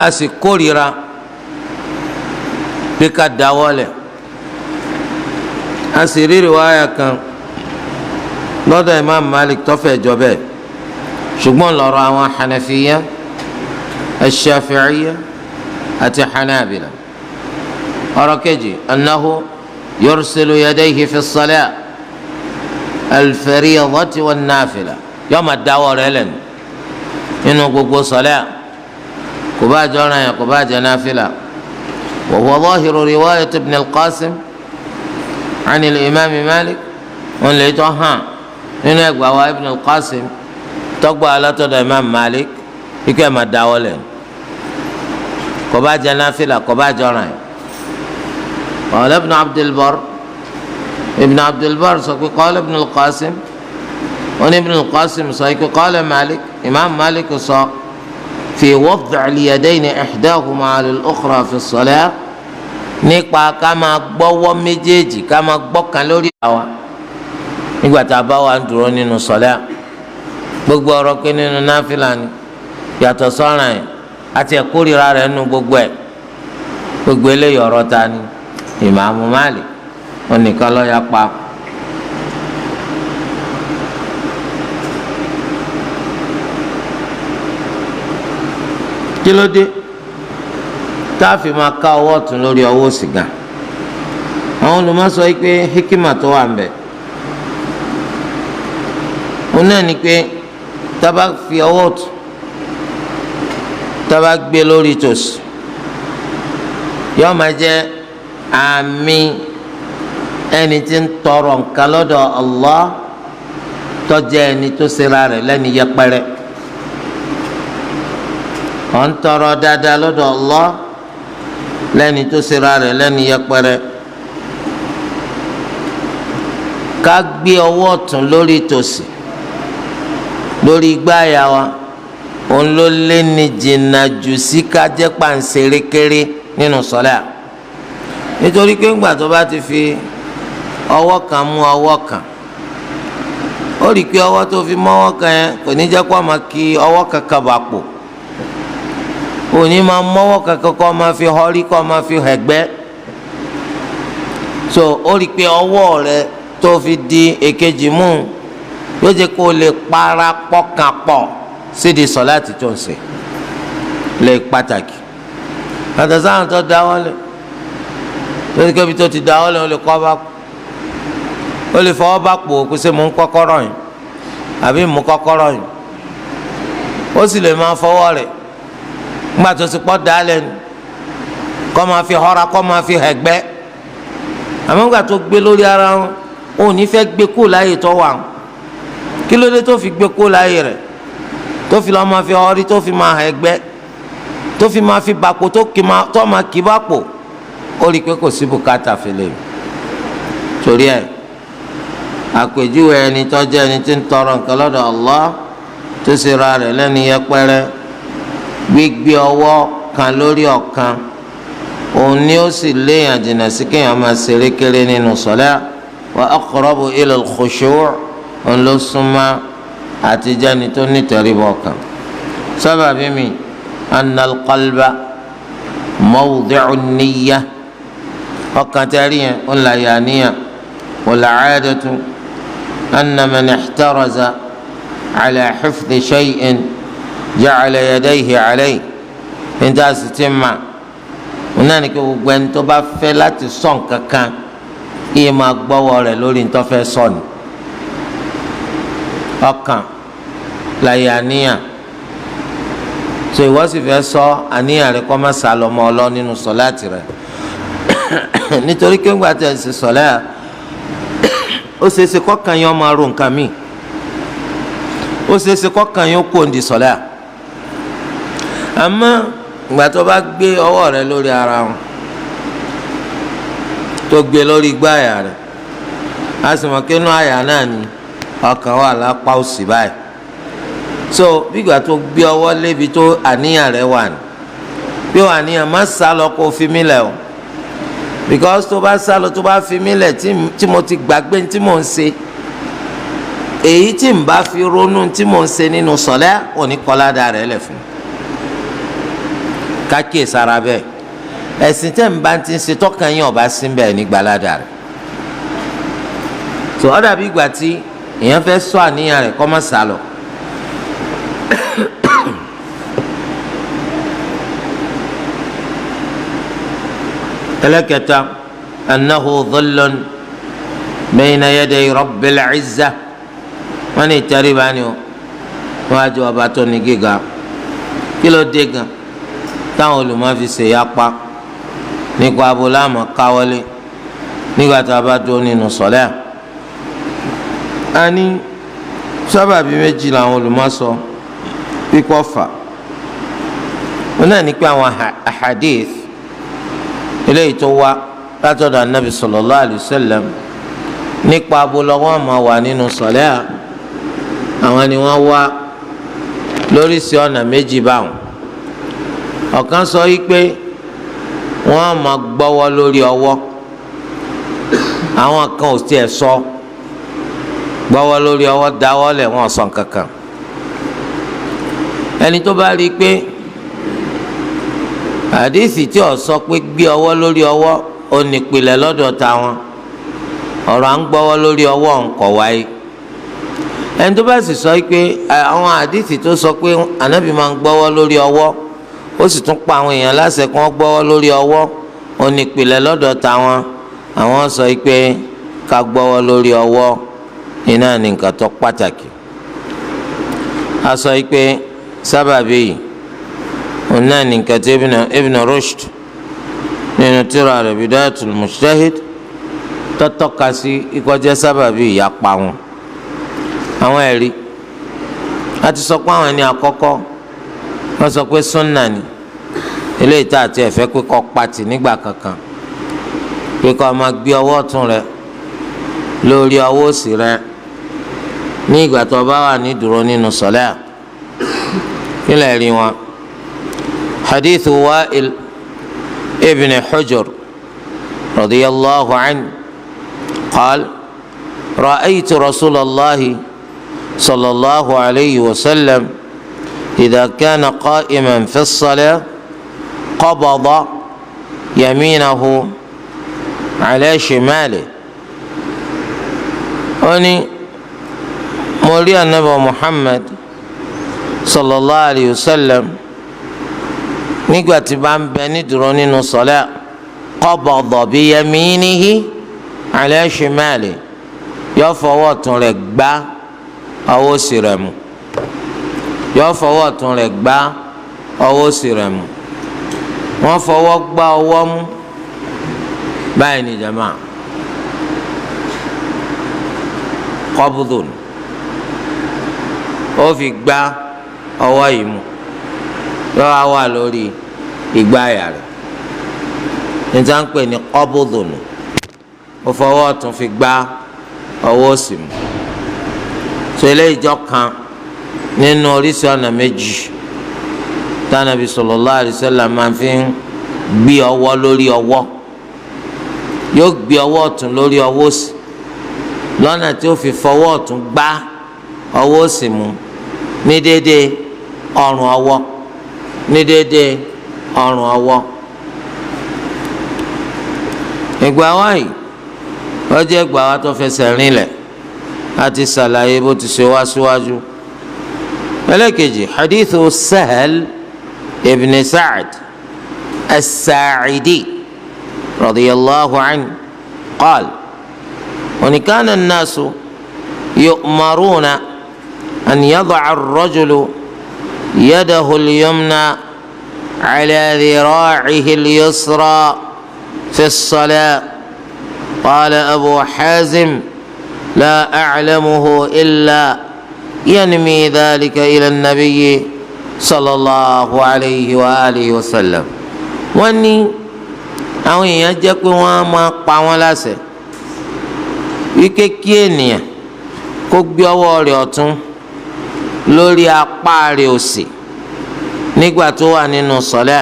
a sì kórìíra bí ká dáwọ́lẹ̀. a sì rí riwaya kan lọ́dọ̀ Imam Malik tó fẹ́ jọ bẹ́ẹ̀ ṣùgbọ́n lọ́rọ̀ àwọn Hanafiya Ash-Shafi'iyya àti Hanabila. ọ̀rọ̀ kejì annahu yursilu yadayhi fi as-salat al-fariidati wan-nafila yóò máa dáwọ́ rẹ̀ lẹ́nu nínú gbogbo sọlẹ́ kò bá jẹ́ ọ̀ranyàn kò bá jẹ́ náfìlà. wa huwa zahiru riwayat ibn al-Qasim عن الإمام مالك wọn lè tọ́ hàn nínú ẹgbàá wa ibn al-Qasim tọ́gbà alátọ́dọ̀ imam Malik ikú ẹ̀ máa dáwọ́ lẹ̀ kò bá jẹ́ náfìlà kò bá jẹ́ ọ̀ranyàn. qala ibn Abdul Barr sọ pé qala ibn al-Qasim wọn ibn al-Qasim sọ pé qala Malik imam Malik sọ fi wad'i al-yadayni ihdahuma ala al-ukhra fi as-salah nípa ká máa gbọ́wọ́ méjèèjì ká máa gbọ́kan lórí àwa nígbà tá a bá wà ń dúró nínú sọlẹ́ gbogbo ọ̀rọ̀ pé nínú náfìlà ni yàtọ̀ sọ́ràn yẹn àti ẹ̀kórìíra rẹ̀ nínú gbogbo ẹ̀ gbogbo eléyìí ọ̀rọ̀ ta ni Ìmáàmù Málíkì wọn nìkan ló yà pa. kí ló dé táàfin máa ká ọwọ́ ọ̀tún lórí ọwọ́ òsì gan? àwọn olùmọ̀sọ yìí pé hikima tó wà ń bẹ̀ òun náà ni pé tábà fi ọwọ́ ọ̀tún tábà gbé lórí tòsì yóò máa jẹ́ àmì ẹni tí ń tọrọ nǹkan lọ́dọ̀ Allah tó jẹ́ ẹni tó ṣera rẹ̀ lẹ́ni yẹpẹrẹ ọ̀ ń tọrọ dáadáa lọ́dọ̀ Allah lẹ́ni tó ṣera rẹ̀ lẹ́ni yẹpẹrẹ. ká gbé ọwọ́ ọ̀tún lórí tòsì lórí igbáàyà wa òun ló lé ní jìnnà jù sí ká jẹ́ pàǹsẹ̀rẹ̀ kéré nínú sọ́lá nítorí pé ńgbà tó bá ti fi ọwọ́ kan mú ọwọ́ kan ó rí i pé ọwọ́ tó fi mọ́wọ́ kan yẹn kò ní jẹ́ kó máa kí ọwọ́ kankan bá pò òní máa mọ́wọ́ kankan kọ́ máa fi họrí kọ́ máa fi hẹ̀gbẹ́ so ó rí i pé ọwọ́ rẹ tó fi di èkejì mú yóò jẹ́ kó lè para pọ́kàn pọ̀ sídìí sọ̀láàtì tó ń ṣe lè pàtàkì àtàzáwọn tó dáwọ́lé lórí kébi tó ti dáwọ́lé ó lè kọ́ bá kú ó lè fọwọ́ bá pò kó ṣe mú kọ́kọ́rọ́ yìí àbí mú kọ́kọ́rọ́ yìí ó sì lè máa fọwọ́ rẹ̀ nígbà tó ti pọ́ dálẹ̀ ni kọ́ máa fi họ́ra kọ́ máa fi hẹ̀gbẹ́ àmọ́ nígbà tó gbé lórí ara wọn ò ní fẹ́ gbé kó láàyè tó wà wọn kí ló dé tó fi gbé kó láàyè rẹ̀ tó fi lọ́ máa fi họ́rí tó fi máa hẹ̀gbẹ́ tó fi máa fi bàpò tó máa kì bá pò ó rí i pé kò sí bùkátà fẹlẹ̀ torí ẹ̀ àpèjúwe ẹni tó jẹ́ ẹni tí ń tọrọ nǹkan lọ́dọ̀ Allah tó ṣe ra rẹ̀ lẹ́ni yẹpẹrẹ gbígbé ọwọ́ kan lórí ọ̀kan òun ni ó sì léèyàn jìnnà sí kéèyàn máa ṣeré kéré nínú sọlá wa aqrabu ila al-khushu' òun ló súnmọ́ àti jẹ́ni tó ní tẹríbọ̀ kan. sábàbí mi anna al-qalba mawdi'u an-niyyah ọkàn tẹ́rí yẹn ó là yà níyà wal 'adatu anna man ihtaraza ala hifdhi shay'in ja'ala yadayhi alayhi níta sì ti mà wọn náà ní kí gbogbo ẹni tó bá fẹ́ láti sọ nǹkan kan iye máa gbọ́wọ́ rẹ̀ lórí nítorí fẹ́ sọ ni ọkàn láyé àníyàn so ìwọ sì fẹ́ sọ àníyàn rẹ̀ kọ́ máa sálọ mọ́ ọ lọ nínú sọláàtì rẹ̀ nítorí pé ńgbà tí ẹ sì sọlá ó ṣeéṣe kọ́kàn yẹn máa ro nǹkan míì ó ṣeéṣe kọ́kàn yẹn kó ń di sọlá àmọ́ ìgbà tó bá gbé ọwọ́ rẹ lórí ara wọn tó gbé lórí igbá àyà rẹ a sì mọ̀ pé inú àyà náà ni ọkàn wà lápá òsì báyìí so bígbà tó gbé ọwọ́ lébi tó àníyàn rẹ wà ní bí wà níyàn má sá lọ kó fi mí lẹ̀ o because tó bá sá lọ tó bá fi mí lẹ̀ tí mo ti gbàgbé tí mò ń ṣe èyí tí n bá fi ronú tí mò ń ṣe nínú sọlá òní kọ́ládà rẹ̀ lẹ̀ fún mi kákìí sára bẹ́ẹ̀ ẹ̀sìn tẹ́ ń bá ti ń ṣe tọ́kàn yín ọba sí bẹ́ẹ̀ ní gbalada rẹ̀ tó ọ dàbí ìgbà tí èèyàn fẹ́ sọ àníyàn rẹ̀ kọ́ mọ́ sálọ. ẹlẹ́kẹta annahu dhullun bayna yaday rabbil izza wọ́n ní ìtẹríba ni o wọ́n á jọ ọba tó ní gíga kí ló dé gan táwọn olùmọ̀ fi ṣe yapa nípa abúláàmọ̀ káwọlé nígbà tá a bá dúró nínú sọ̀lẹ́ a ní sábàbí méjì làwọn olùmọ̀ sọ pípọ̀ fà wọn náà ní pé àwọn ahadith eléyìí tó wá látọ̀dọ̀ anabi sallallahu alayhi wa sallam nípa abúlọ́wọ́ máa wà nínú sọ̀lẹ́ àwọn ni wọ́n wá lóríṣìí ọ̀nà méjì báwọn ọ̀kan sọ yìí pé wọ́n máa gbọ́wọ́ lórí ọwọ́ àwọn kan ò tiẹ̀ sọ gbọ́wọ́ lórí ọwọ́ dáwọ́lẹ̀ wọ́n sọ kankan ẹni tó bá rí i pé àdìsí tí ò sọ pé gbé ọwọ́ lórí ọwọ́ ò ní ìpìlẹ̀ lọ́dọ̀ táwọn ọ̀rọ̀ à ń gbọ́wọ́ lórí ọwọ́ ńkọ̀ wáyé ẹni tó bá sì sọ pé àwọn àdìsí tó sọ pé ànábì máa ń gbọ́wọ́ lórí ọwọ́ ó sì tún pa àwọn èèyàn láṣẹ kí wọ́n gbọ́wọ́ lórí ọwọ́ ò ní ìpìlẹ̀ lọ́dọ̀ táwọn àwọn sọ pé ká gbọ́wọ́ lórí ọwọ́ iná ní nǹkan tó pàtàkì a sọ pé sábàbí yìí òun náà ní nǹkan tí Ibn Rushd nínú tírà rẹ̀ Bidayatul Mujtahid tó tọ́ka sí ìkọjá sábàbí ìyapa wọn àwọn ẹ̀rí a ti sọ pé àwọn ẹni àkọ́kọ́ wọ́n sọ pé Sunnah ni eléyìí tá àti ẹ̀fẹ́ pé kọ́ pati nígbà kankan pé kọ́ máa gbé ọwọ́ ọ̀tún rẹ lórí ọwọ́ òsì rẹ ní ìgbà tó bá wà ní dúró nínú sọ̀lẹ́ kí lè rí wọn. حديث وائل ابن حجر رضي الله عنه قال رأيت رسول الله صلى الله عليه وسلم إذا كان قائما في الصلاة قبض يمينه على شماله أني مولي النبي محمد صلى الله عليه وسلم nígbà tí bá ń bẹ nídúró nínú sọlá qabada bi yaminihi ala shimali yóò fọwọ́ ọ̀tún rẹ̀ gbá ọwọ́ òsì rẹ̀ mú yóò fọwọ́ ọ̀tún rẹ̀ gbá ọwọ́ òsì rẹ̀ mú wọ́n fọwọ́ gbá ọwọ́ mú báyìí ní jama qabdun ó fi gbá ọwọ́ yìí mú lọ́wọ́ wà lórí ìgbáyà rẹ̀ níta ń pè ní qabdun ó fọwọ́ ọ̀tún fi gbá ọwọ́ òsì mú tó eléyìí jọ kan nínú oríṣi ọ̀nà méjì tánàbí sallallahu alaihi wasallam máa fi ń gbé ọwọ́ lórí ọwọ́ yóò gbé ọwọ́ ọ̀tún lórí ọwọ́ òsì lọ́nà tí ó fi fọwọ́ ọ̀tún gbá ọwọ́ òsì mú ní déédéé ọrùn ọwọ́ ní déédéé ọrùn ọwọ́. ìgbà wáyé wọ́n jẹ́ ìgbà wa tó fẹsẹ̀ rinlẹ̀ láti ṣàlàyé bó ti ṣe wá síwájú. ẹlẹ́kejì hadithu Sahal ibn Sa'd as-Sa'idi radiyallahu anhu qaal wa kana an-nasu yu'maruna an yada'a ar-rajulu يده اليمنى على ذراعه اليسرى في الصلاة قال أبو حازم لا أعلمه إلا ينمي ذلك إلى النبي صلى الله عليه وآله وسلم واني àwọn èèyàn jẹ́ pé wọ́n máa pa wọ́n láṣẹ wípé kí ènìyàn kó gbé ọwọ́ rẹ̀ ọ̀tún lórí apá rẹ̀ òsì nígbà tó wà nínú sọlẹ.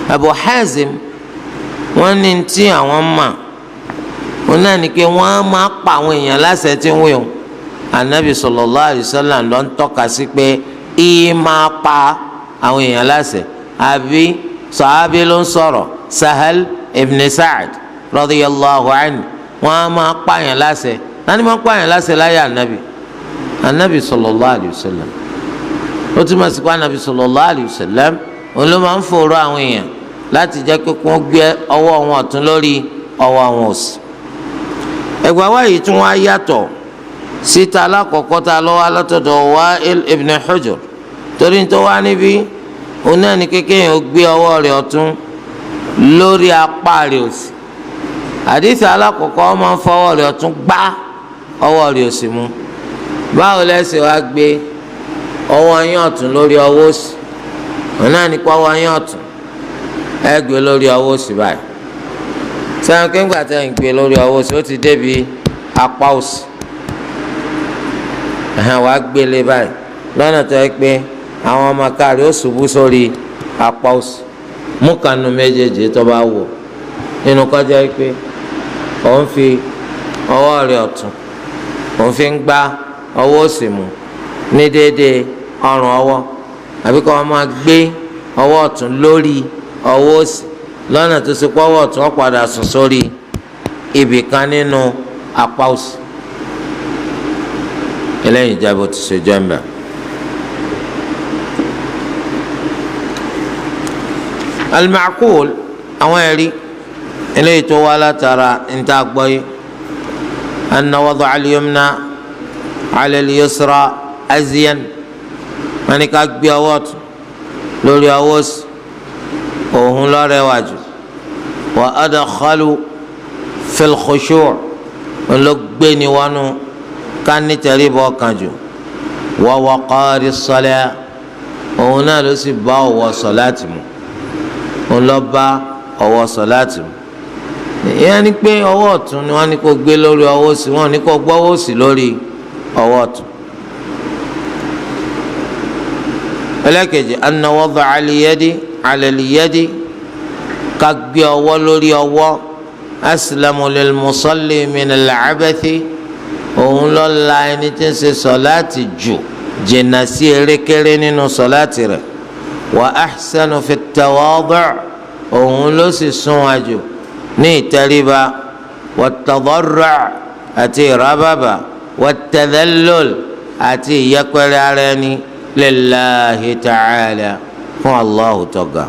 Abu Hazim wọ́n ní tí àwọn mọ̀ wọn náà ní pé wọ́n máa pa àwọn èèyàn láṣẹ tí ń wí o Anabi sallallahu alaihi wasallam ló ń tọ́ka sí pé ìyí máa pa àwọn èèyàn láṣẹ àbí sàhábí ló ń sọ̀rọ̀ Sahal ibn Sa'd radiyallahu anhu wọn a máa pààyàn láṣẹ nani máa pààyàn láṣẹ láyé anabi sallallahu alayhi wa sallam ó túmọ̀ sí pé anabi sallallahu alayhi wa sallam òun ló máa ń fòrò àwọn èèyàn láti jẹ́ pé kí wọ́n gbé ọwọ́ wọn ọ̀tún lórí ọwọ́ wọn òsì. ẹgbàá wáyé tí wọ́n á yàtọ̀ síta alákọ̀ọ́kọ́ tá a lọ́wọ́ alátọ̀dọ̀ Wa'il ibn Hujr torí tó wá níbí òun náà ní kékeré yẹn ó gbé ọwọ́ rẹ̀ ọ̀tún lórí apá rẹ̀ òsì. àdìsí alákọ̀ọ́kọ́ wọ́n máa ń fọwọ́ rẹ̀ ọ̀tún gbá ọwọ́ rẹ̀ òsì mú. báwo lẹ́sẹ̀ wá gbé ọwọ́ yín ọ̀tún lórí ọwọ́ òsì òun náà ní pé ọwọ́ yín ọ̀tún ẹ gbé lórí ọwọ́ òsì báyìí sẹ́wọ̀n kéńgbà tẹ́ ń gbé lórí ọwọ́ òsì ó ti débi apá òsì wàá gbélé báyìí lọ́nà tó yẹ pé àwọn ọmọ káàrí ó ṣubú sórí apá òsì mú kanu méjèèjì tó bá wọ̀ nínú kọjá yìí pé òun fi ọwọ́ rẹ̀ ọ̀tún òun fi ń gbá ọwọ́ òsì mú ní déédéé ọrùn ọwọ́ àbí kọ́ ọ máa gbé ọwọ́ ọ̀tún lórí ọwọ́ òsì lọ́nà tó ṣe pọ́wọ́ ọ̀tún ó padà sùn sórí ibì kan nínú apá òsì eléyìí jẹ́ bó ti ṣe jẹ́ mbẹ́. al-ma'qul àwọn ẹ̀rí eléyìí tó wá látara níta gbọ́ yìí anna wadu al-yumna ala al-yusra azyan wọn ni ká gbé ọwọ́ ọ̀tún lórí ọwọ́ òsì òhun lọ́rẹ́wà jù wa adkhalu fil khushu' olóògbé ni wọnú ká ní tẹríbọ kan jù wa waqari s-salah òun náà ló sì bá ọwọ́ sọ̀láàtì mu òun lọ bá ọwọ́ sọ̀láàtì mu ìyẹn ni pé ọwọ́ ọ̀tún ni wọ́n ní kó gbé lórí ọwọ́ òsì wọ́n ní kó gbọ́wọ́ òsì lórí ọwọ́ ọ̀tún. ẹlẹ́kejì anna wada al-yadi ala al-yadi ká gbé ọwọ́ lórí ọwọ́ aslamu lil-musalli min al-abathi òun ló la ẹni tí ń ṣe sọ̀láàtì jù jìnnà sí erékeré nínú sọ̀láàtì rẹ̀ wa ahsanu fi at-tawadu' òun ló sì sunwọ̀n jù ní ìtẹríba wat-tadarru' àti ìrábàbà wat-tadhallul àti ìyẹpẹrẹ ara ẹni lillahi ta'ala fún Allahu tó ga.